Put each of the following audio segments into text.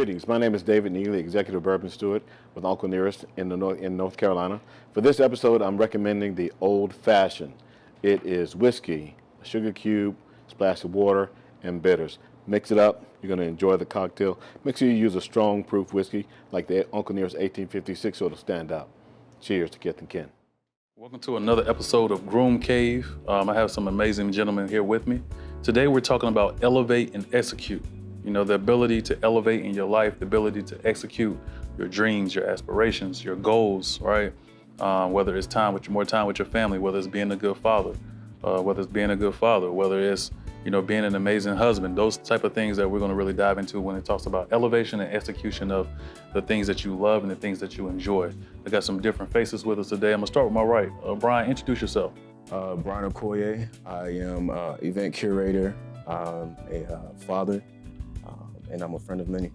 Greetings. My name is David Neely, Executive Bourbon Steward with Uncle Nearest in North Carolina. For this episode, I'm recommending the Old Fashioned. It is whiskey, a sugar cube, splash of water, and bitters. Mix it up. You're going to enjoy the cocktail. Make sure you use a strong proof whiskey like the Uncle Nearest 1856 so it'll stand out. Cheers to Kith and Kin. Welcome to another episode of Groom Cave. I have some amazing gentlemen here with me. Today we're talking about elevate and execute. You know, the ability to elevate in your life, the ability to execute your dreams, your aspirations, your goals, right? Whether it's more time with your family, whether it's being a good father, whether it's, you know, being an amazing husband, those type of things that we're going to really dive into when it talks about elevation and execution of the things that you love and the things that you enjoy. I got some different faces with us today. I'm gonna start with my right. Brian, introduce yourself. Brian Okoye. I am event curator, a father, and I'm a friend of many.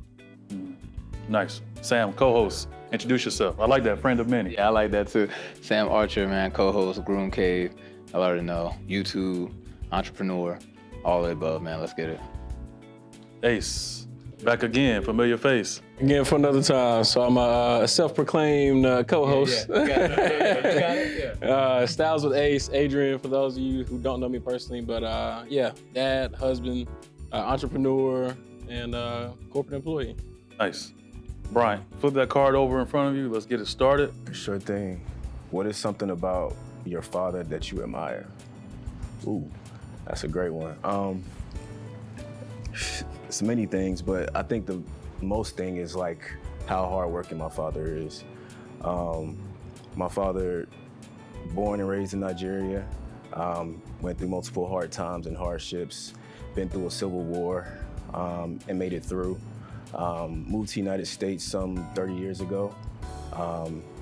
Nice. Sam, co-host. Introduce yourself. I like that, friend of many. Yeah, I like that too. Sam Archer, man, co-host, Groom Cave. I already know. YouTube, entrepreneur, all the above, man. Let's get it. Ace, back again, familiar face. Again for another time. So I'm a self-proclaimed co-host. Styles with Ace, Adrian, for those of you who don't know me personally, but dad, husband, entrepreneur, and corporate employee. Nice. Brian, flip that card over in front of you. Let's get it started. Sure thing. What is something about your father that you admire? Ooh, that's a great one. It's many things, but I think the most thing is like how hardworking my father is. My father, born and raised in Nigeria, went through multiple hard times and hardships, been through a civil war, and made it through. Moved to the United States some 30 years ago,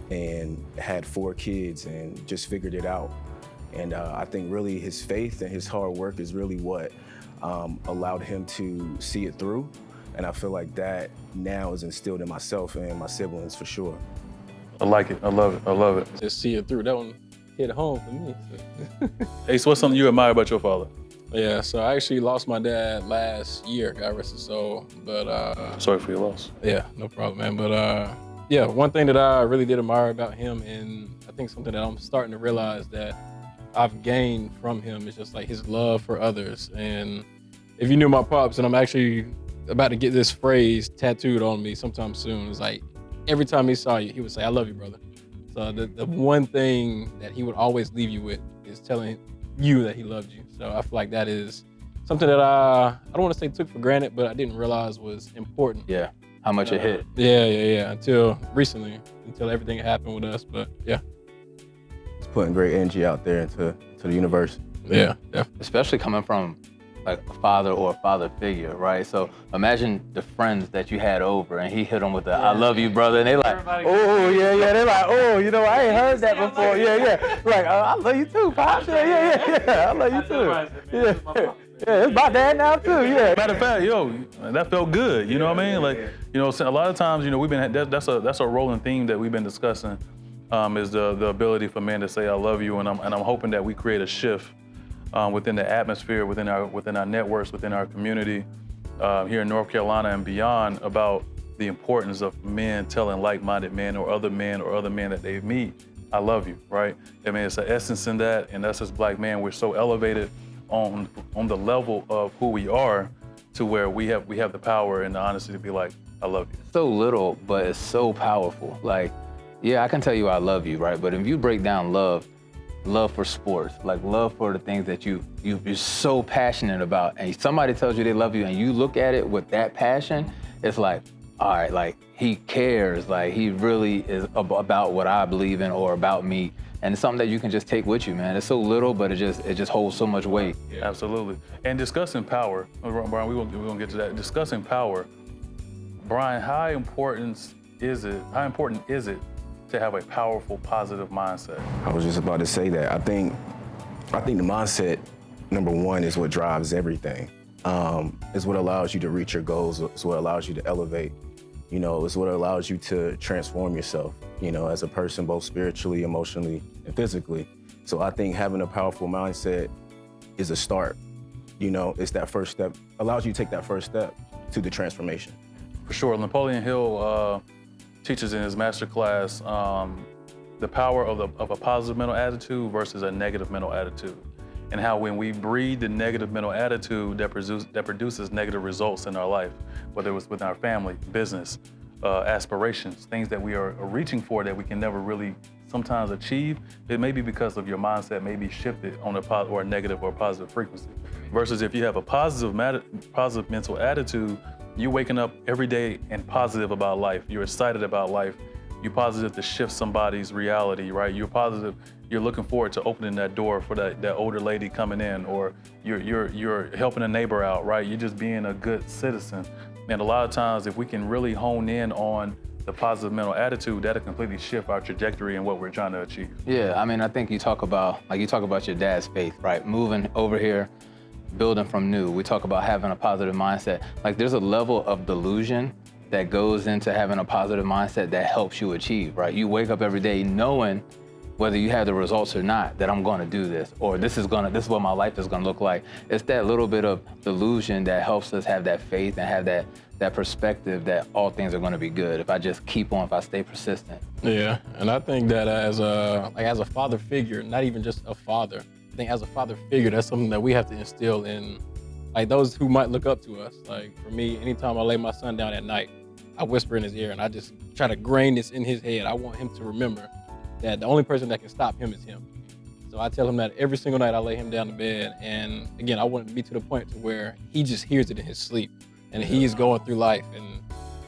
and had 4 kids and just figured it out. And I think really his faith and his hard work is really what allowed him to see it through. And I feel like that now is instilled in myself and my siblings for sure. I like it. I love it. I love it. Just see it through. That one hit home for me. Ace, what's something you admire about your father? Yeah, so I actually lost my dad last year, God rest his soul. But Sorry for your loss. Yeah, no problem, man. But one thing that I really did admire about him, and I think something that I'm starting to realize that I've gained from him is just like his love for others. And if you knew my pops, and I'm actually about to get this phrase tattooed on me sometime soon, it's like every time he saw you, he would say, "I love you, brother." So the one thing that he would always leave you with is telling you that he loved you. So I feel like that is something that I don't want to say took for granted, but I didn't realize was important. Yeah, how much it hit. Yeah, until recently, until everything happened with us, but yeah. It's putting great energy out there into the universe. Yeah, definitely. Especially coming from like a father or a father figure, right? So imagine the friends that you had over and he hit them with the "I love you, brother," and they like, "Oh, yeah, they're like, "Oh, you know, I ain't heard that before." Yeah. Like, "I love you too, Pops." Yeah. I love you too. Yeah, it's my dad now too, yeah. Matter of fact, that felt good. You know what I mean? Like, you know, a lot of times, you know, that's a rolling theme that we've been discussing, is the ability for men to say "I love you," and I'm hoping that we create a shift within the atmosphere, within our networks, within our community here in North Carolina and beyond, about the importance of men telling like-minded men or other men that they meet, "I love you," right? I mean, it's an essence in that, and us as Black men, we're so elevated on the level of who we are to where we have the power and the honesty to be like, "I love you." So little, but it's so powerful. Like, yeah, I can tell you I love you, right? But if you break down love for sports, like love for the things that you're so passionate about, and somebody tells you they love you and you look at it with that passion, it's like, all right, like he cares, like he really is about what I believe in or about me. And it's something that you can just take with you, man. It's so little, but it just holds so much weight. Yeah. Absolutely. And discussing power, Brian, we're gonna get to that. Discussing power, Brian, how important is it to have a powerful, positive mindset? I was just about to say that. I think the mindset, number one, is what drives everything. It's what allows you to reach your goals. It's what allows you to elevate. You know, it's what allows you to transform yourself, you know, as a person, both spiritually, emotionally, and physically. So I think having a powerful mindset is a start. You know, it's that first step, allows you to take that first step to the transformation. For sure. Napoleon Hill teaches in his master class the power of a positive mental attitude versus a negative mental attitude, and how when we breed the negative mental attitude that produces negative results in our life, whether it was with our family, business, aspirations, things that we are reaching for that we can never really sometimes achieve, it may be because of your mindset may be shifted on a negative or positive frequency. Versus if you have a positive mental attitude, you're waking up every day and positive about life. You're excited about life. You're positive to shift somebody's reality, right? You're positive. You're looking forward to opening that door for that older lady coming in, or you're helping a neighbor out, right? You're just being a good citizen. And a lot of times, if we can really hone in on the positive mental attitude, that'll completely shift our trajectory and what we're trying to achieve. Yeah, I mean, I think you talk about your dad's faith, right? Moving over here, building from new. We talk about having a positive mindset. Like, there's a level of delusion that goes into having a positive mindset that helps you achieve, right? You wake up every day knowing whether you have the results or not, that I'm gonna do this, or this is what my life is gonna look like. It's that little bit of delusion that helps us have that faith and have that perspective that all things are gonna be good if I just keep on, if I stay persistent. Yeah, and I think that as a father figure, not even just a father, I think as a father figure, that's something that we have to instill in, like, those who might look up to us. Like, for me, anytime I lay my son down at night, I whisper in his ear and I just try to grain this in his head. I want him to remember that the only person that can stop him is him. So I tell him that every single night I lay him down to bed. And again, I want it to be to the point to where he just hears it in his sleep. And he's going through life. And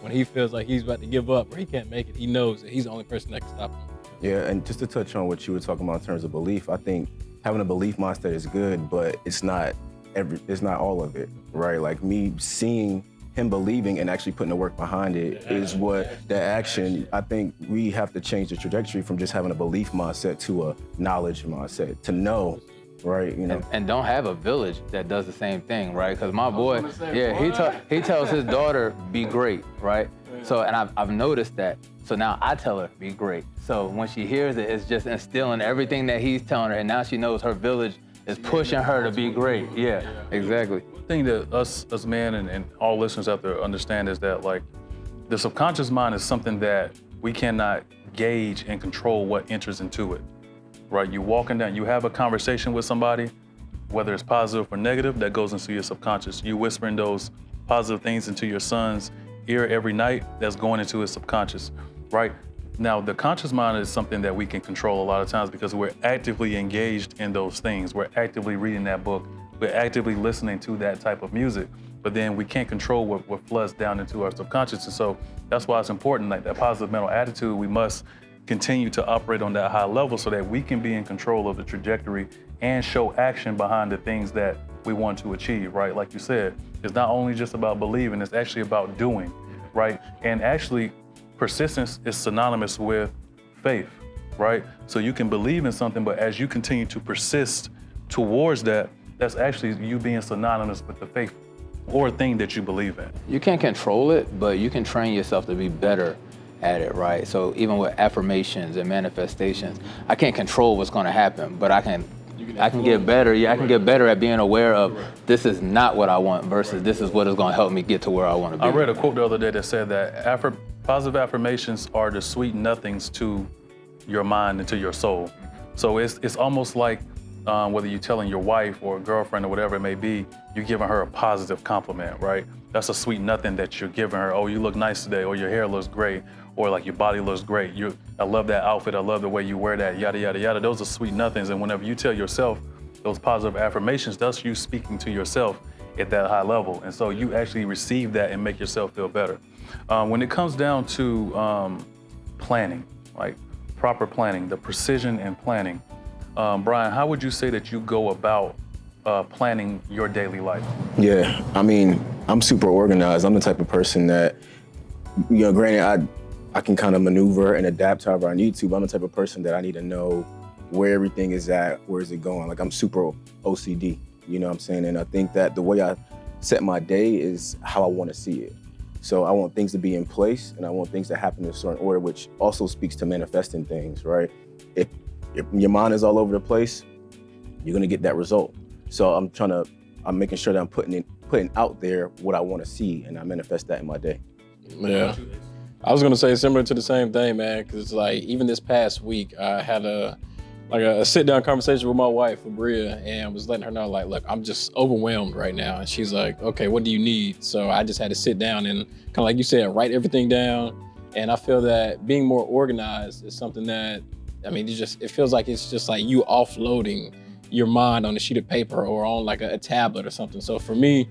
when he feels like he's about to give up or he can't make it, he knows that he's the only person that can stop him. Yeah, and just to touch on what you were talking about in terms of belief, I think having a belief mindset is good, but it's not all of it, right? Like, me seeing him believing and actually putting the work behind it is what the action. I think we have to change the trajectory from just having a belief mindset to a knowledge mindset, to know, right? You know, and don't have a village that does the same thing, right? Because my boy, he tells his daughter, be great, right? So, and I've noticed that. So now I tell her, be great. So when she hears it, it's just instilling everything that he's telling her, and now she knows her village is pushing her to be great. Yeah, exactly. The thing that us men and all listeners out there understand is that, like, the subconscious mind is something that we cannot gauge and control what enters into it, right? You walking down, you have a conversation with somebody, whether it's positive or negative, that goes into your subconscious. You whispering those positive things into your son's ear every night, that's going into his subconscious, right? Now, the conscious mind is something that we can control a lot of times because we're actively engaged in those things. We're actively reading that book. We're actively listening to that type of music. But then we can't control what floods down into our subconscious. And so that's why it's important, like that positive mental attitude, we must continue to operate on that high level so that we can be in control of the trajectory and show action behind the things that we want to achieve, right? Like you said, it's not only just about believing, it's actually about doing, right? And actually, persistence is synonymous with faith, right? So you can believe in something, but as you continue to persist towards that, that's actually you being synonymous with the faith or thing that you believe in. You can't control it, but you can train yourself to be better at it, right? So even with affirmations and manifestations, I can't control what's gonna happen, but I can get better. Yeah, I can get better at being aware of this is not what I want versus this is what is gonna help me get to where I wanna be. I read a quote the other day that said that positive affirmations are the sweet nothings to your mind and to your soul. So it's almost like whether you're telling your wife or girlfriend or whatever it may be, you're giving her a positive compliment, right? That's a sweet nothing that you're giving her. Oh, you look nice today, or your hair looks great, or like your body looks great. I love that outfit, I love the way you wear that, yada, yada, yada. Those are sweet nothings. And whenever you tell yourself those positive affirmations, that's you speaking to yourself at that high level. And so you actually receive that and make yourself feel better. When it comes down to planning, like proper planning, the precision in planning, Brian, how would you say that you go about planning your daily life? Yeah, I mean, I'm super organized. I'm the type of person that, you know, granted, I can kind of maneuver and adapt however I need to, but I'm the type of person that I need to know where everything is at, where is it going. Like, I'm super OCD, you know what I'm saying? And I think that the way I set my day is how I want to see it. So I want things to be in place and I want things to happen in a certain order, which also speaks to manifesting things, right? If your mind is all over the place, you're gonna get that result. So I'm making sure that I'm putting out there what I want to see, and I manifest that in my day. Yeah. I was gonna say similar to the same thing, man, because like even this past week, I had a sit-down conversation with my wife, Bria, and was letting her know, like, look, I'm just overwhelmed right now. And she's like, okay, what do you need? So I just had to sit down and kind of like you said, write everything down. And I feel that being more organized is something that, I mean, it feels like it's just like you offloading your mind on a sheet of paper or on like a tablet or something. So for me,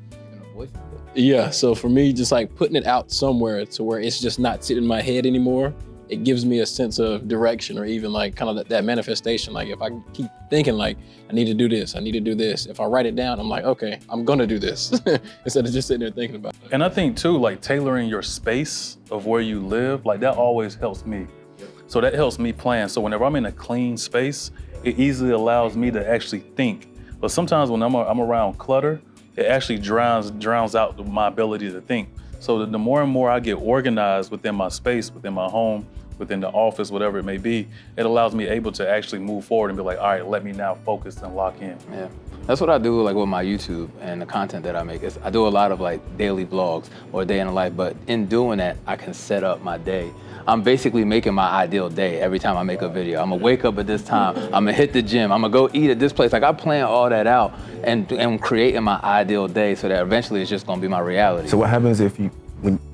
just like putting it out somewhere to where it's just not sitting in my head anymore, it gives me a sense of direction, or even like kind of that manifestation. Like if I keep thinking like, I need to do this, I need to do this. If I write it down, I'm like, okay, I'm gonna do this instead of just sitting there thinking about it. And I think too, like tailoring your space of where you live, like that always helps me. So that helps me plan. So whenever I'm in a clean space, it easily allows me to actually think. But sometimes when I'm around clutter, it actually drowns out my ability to think. So the more and more I get organized within my space, within my home, within the office, whatever it may be, it allows me able to actually move forward and be like, all right, let me now focus and lock in. Yeah, that's what I do like with my YouTube and the content that I make. I do a lot of like daily vlogs or day in the life, but in doing that, I can set up my day. I'm basically making my ideal day every time I make a video. I'm gonna wake up at this time, I'm gonna hit the gym, I'm gonna go eat at this place. Like I plan all that out and creating my ideal day so that eventually it's just gonna be my reality. So what happens if you,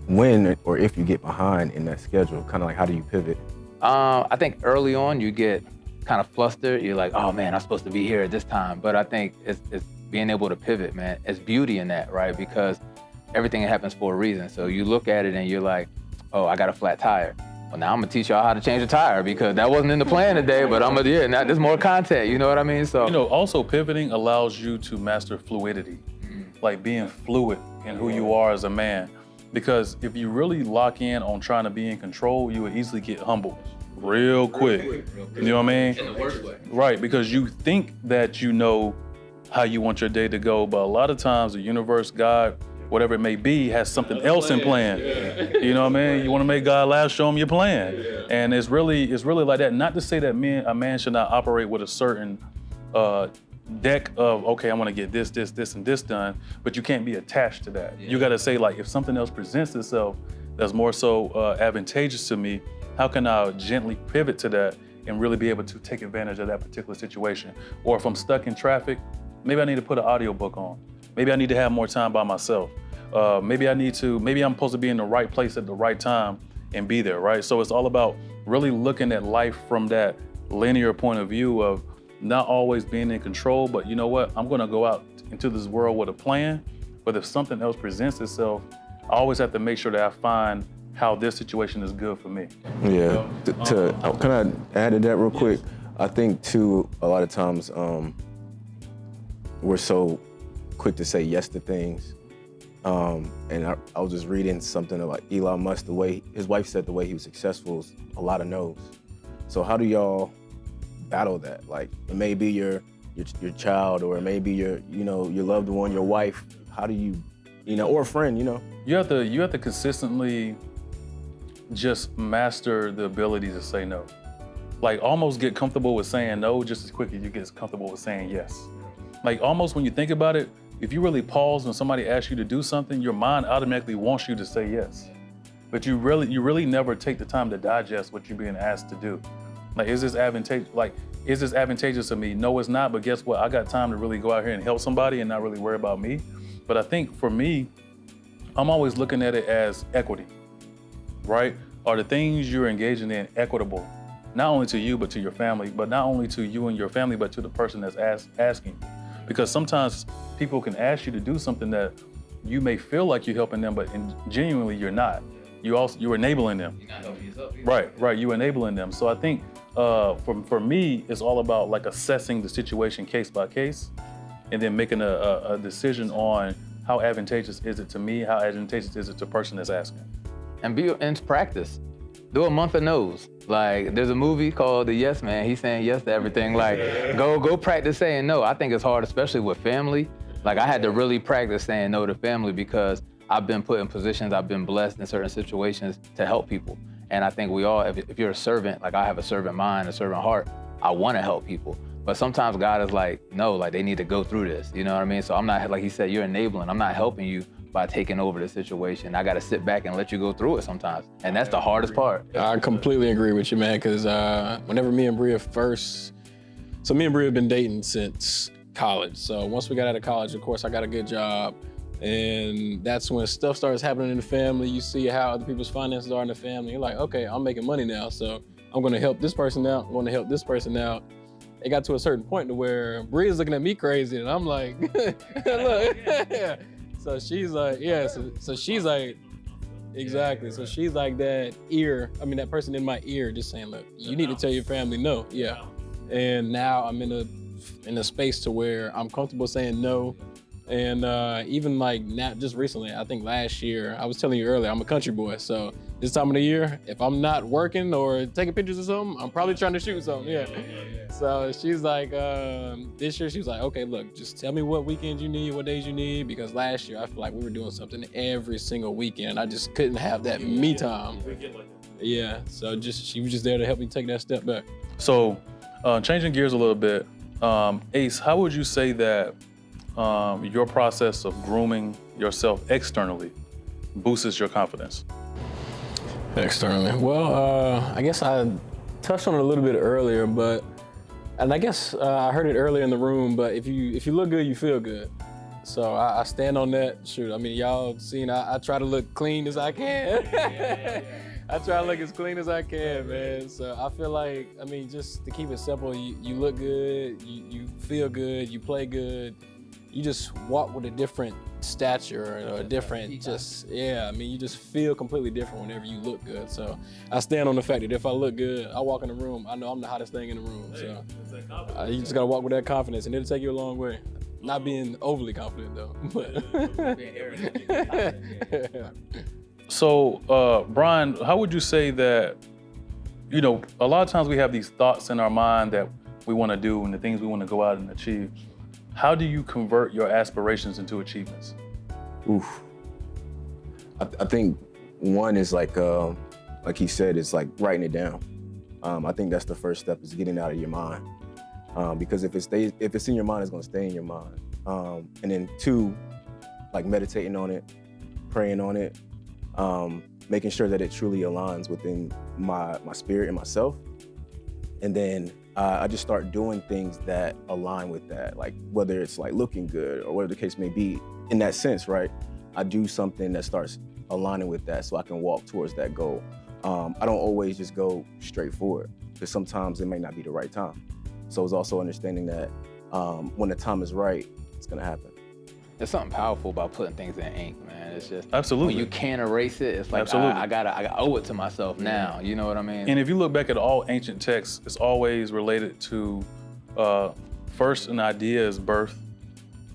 when or if you get behind in that schedule? Kind of like, how do you pivot? I think early on you get kind of flustered. You're like, oh man, I'm supposed to be here at this time. But I think it's being able to pivot, man. It's beauty in that, right? Because everything happens for a reason. So you look at it and you're like, oh, I got a flat tire. Well, now I'm gonna teach y'all how to change a tire because that wasn't in the plan today, but now there's more content, you know what I mean? So, also pivoting allows you to master fluidity, like being fluid in who you are as a man. Because if you really lock in on trying to be in control, you would easily get humbled real quick. You know what I mean? in the worst way. Right, because you think that you know how you want your day to go, but a lot of times the universe, God, whatever it may be, has something else in plan. You know what I mean? You want to make God laugh, show him your plan. And it's really like that. Not to say that a man should not operate with a certain deck of, okay, I want to get this, and this done, but you can't be attached to that. You got to say, like, if something else presents itself that's more so advantageous to me, how can I gently pivot to that and really be able to take advantage of that particular situation? Or if I'm stuck in traffic, maybe I need to put an audiobook on. Maybe I need to have more time by myself. Maybe I'm supposed to be in the right place at the right time and be there, right? So it's all about really looking at life from that linear point of view of not always being in control, but you know what? I'm gonna go out into this world with a plan, but if something else presents itself, I always have to make sure that I find how this situation is good for me. Yeah, can I add to that real quick? I think too, a lot of times we're so quick to say yes to things. And I was just reading something about Elon Musk, the way his wife said the way he was successful is a lot of no's. So how do y'all battle that? Like, it may be your child, or it may be your loved one, your wife. How do you, or a friend, You have to consistently just master the ability to say no. Like, almost get comfortable with saying no just as quick as you get comfortable with saying yes. Like, almost when you think about it, if you really pause when somebody asks you to do something, your mind automatically wants you to say yes. But you really never take the time to digest what you're being asked to do. Like, is this advantageous to me? No, it's not, but guess what? I got time to really go out here and help somebody and not really worry about me. But I think for me, I'm always looking at it as equity, right? Are the things you're engaging in equitable? Not only to you, but to your family, but not only to you and your family, but to the person that's asking. Because sometimes people can ask you to do something that you may feel like you're helping them, but genuinely you're not. You're enabling them. You're not helping yourself either. Right, you're enabling them. So I think for me, it's all about like assessing the situation case by case, and then making a decision on how advantageous is it to me, how advantageous is it to the person that's asking. And be in practice. Do a month of no's. Like, there's a movie called The Yes Man. He's saying yes to everything. Like, go practice saying no. I think it's hard, especially with family. Like, I had to really practice saying no to family because I've been put in positions, I've been blessed in certain situations to help people. And I think we all, if you're a servant, like I have a servant mind, a servant heart, I want to help people. But sometimes God is like, no, like they need to go through this. You know what I mean? So I'm not, like he said, you're enabling. I'm not helping you, by taking over the situation. I got to sit back and let you go through it sometimes. And that's the hardest part. I completely agree with you, man, because whenever me and Bria me and Bria have been dating since college. So once we got out of college, of course, I got a good job. And that's when stuff starts happening in the family. You see how other people's finances are in the family. You're like, okay, I'm making money now, so I'm gonna help this person out. I'm gonna help this person out. It got to a certain point to where Bria's looking at me crazy, and I'm like, look. So she's like, yeah, so she's like, exactly. So she's like that person in my ear just saying, look, you need to tell your family no, yeah. And now I'm in a space to where I'm comfortable saying no. And even like now, just recently, I think last year, I was telling you earlier, I'm a country boy. So this time of the year, if I'm not working or taking pictures or something, I'm probably trying to shoot something, yeah. So she's like, this year, she was like, okay, look, just tell me what weekends you need, what days you need, because last year, I feel like we were doing something every single weekend. I just couldn't have that me time. Yeah, so she was just there to help me take that step back. So changing gears a little bit, Ace, how would you say that your process of grooming yourself externally boosts your confidence? Externally, well, I guess I touched on it a little bit earlier, and I guess I heard it earlier in the room, but if you look good, you feel good. So I stand on that. Shoot, I mean, y'all seen, I try to look clean as I can. I try to look as clean as I can, man. So I feel like, I mean, just to keep it simple, you look good, you feel good, you play good. You just walk with a different stature or a different you just feel completely different whenever you look good. So I stand on the fact that if I look good, I walk in the room, I know I'm the hottest thing in the room. So you just gotta walk with that confidence, and it'll take you a long way. Not being overly confident though. So Brian, how would you say that, a lot of times we have these thoughts in our mind that we wanna do and the things we wanna go out and achieve. How do you convert your aspirations into achievements? Oof. I think one is like he said, is like writing it down. I think that's the first step, is getting out of your mind. Because if it's in your mind, it's gonna stay in your mind. And then two, like meditating on it, praying on it, making sure that it truly aligns within my spirit and myself. And then I just start doing things that align with that, like whether it's like looking good or whatever the case may be. In that sense, right? I do something that starts aligning with that so I can walk towards that goal. I don't always just go straight forward, because sometimes it may not be the right time. So it's also understanding that when the time is right, it's gonna happen. There's something powerful about putting things in ink, man. It's just absolutely, when you can't erase it, it's like I owe it to myself now. You know what I mean? And if you look back at all ancient texts, it's always related to first an idea is birthed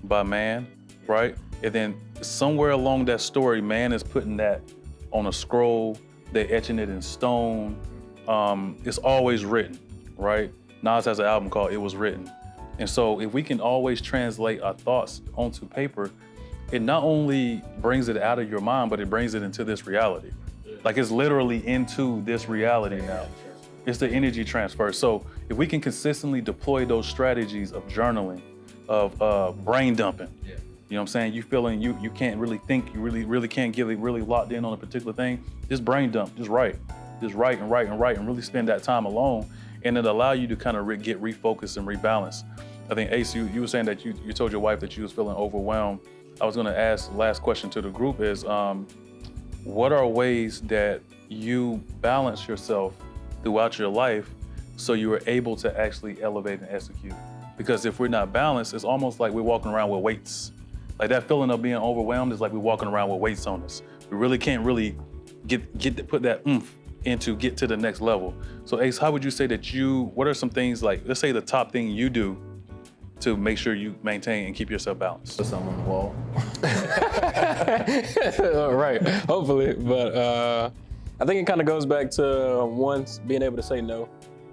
by man, right? And then somewhere along that story, man is putting that on a scroll, they're etching it in stone. It's always written, right? Nas has an album called It Was Written. And so if we can always translate our thoughts onto paper, it not only brings it out of your mind, but it brings it into this reality. Like it's literally into this reality now. It's the energy transfer. So if we can consistently deploy those strategies of journaling, of brain dumping, you know what I'm saying? You feeling you can't really think, you really can't get really locked in on a particular thing. Just brain dump, just write and really spend that time alone. And it allow you to kind of get refocused and rebalance. I think Ace, you were saying that you told your wife that you was feeling overwhelmed. I was gonna ask, last question to the group is, what are ways that you balance yourself throughout your life so you are able to actually elevate and execute? Because if we're not balanced, it's almost like we're walking around with weights. Like that feeling of being overwhelmed is like we're walking around with weights on us. We really can't really put that oomph into get to the next level. So Ace, how would you say that what are some things, like, let's say the top thing you do to make sure you maintain and keep yourself balanced? Put something on the wall. Right, hopefully. But I think it kind of goes back to being able to say no,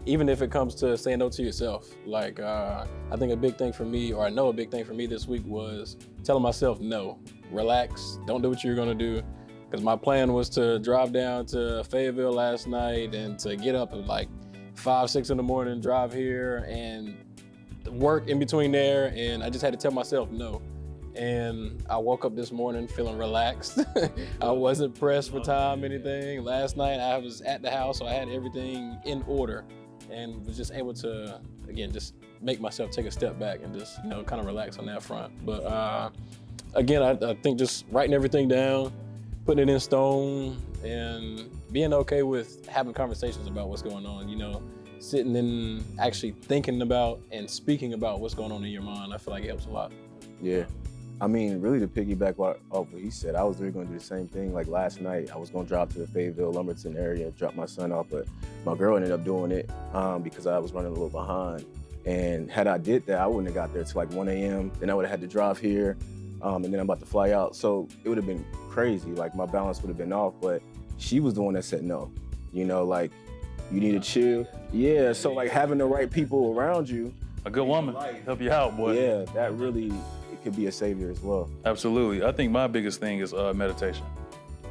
even if it comes to saying no to yourself. Like, I think a big thing for me, or I know a big thing for me this week, was telling myself no. Relax, don't do what you're gonna do. Because my plan was to drive down to Fayetteville last night and to get up at like 5, 6 in the morning, drive here and work in between there. And I just had to tell myself no. And I woke up this morning feeling relaxed. I wasn't pressed for time, anything. Last night I was at the house, so I had everything in order and was just able to, again, just make myself take a step back and just, kind of relax on that front. But again, I think just writing everything down, putting it in stone, and being okay with having conversations about what's going on, sitting and actually thinking about and speaking about what's going on in your mind, I feel like it helps a lot. Yeah. I mean, really to piggyback off what he said, I was really gonna do the same thing. Like last night, I was gonna drop to the Fayetteville, Lumberton area, drop my son off, but my girl ended up doing it because I was running a little behind. And had I did that, I wouldn't have got there till like 1 a.m. Then I would have had to drive here, and then I'm about to fly out. So it would have been crazy. Like my balance would have been off, but she was the one that said no. Like you need to chill. Yeah, so like having the right people around you. A good woman, help you out, boy. Yeah, that really, it could be a savior as well. Absolutely. I think my biggest thing is meditation.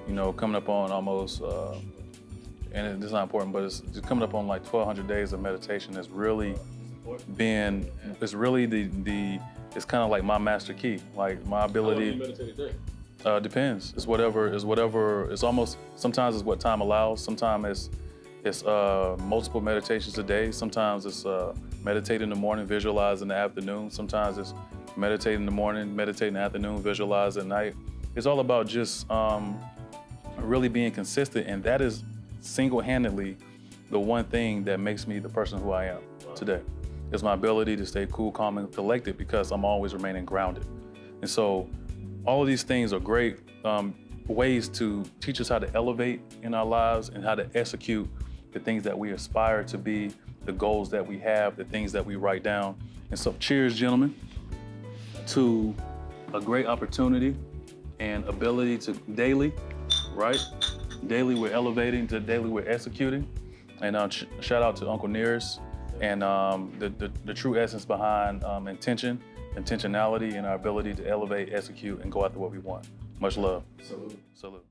Coming up on almost, and it's not important, but it's just coming up on like 1,200 days of meditation has really been, it's really it's kind of like my master key, like my ability. How long do you meditate a day? Depends. It's whatever, it's almost, sometimes it's what time allows, sometimes it's multiple meditations a day, sometimes it's meditate in the morning, visualize in the afternoon, sometimes it's meditate in the morning, meditate in the afternoon, visualize at night. It's all about just really being consistent, and that is single-handedly the one thing that makes me the person who I am today. It's my ability to stay cool, calm, and collected because I'm always remaining grounded. And so all of these things are great ways to teach us how to elevate in our lives and how to execute the things that we aspire to be, the goals that we have, the things that we write down. And so cheers, gentlemen, to a great opportunity and ability to daily, right? Daily we're elevating, to daily we're executing. And shout out to Uncle Nearest and the true essence behind intentionality, and our ability to elevate, execute, and go after what we want. Much love. Salute. Salute.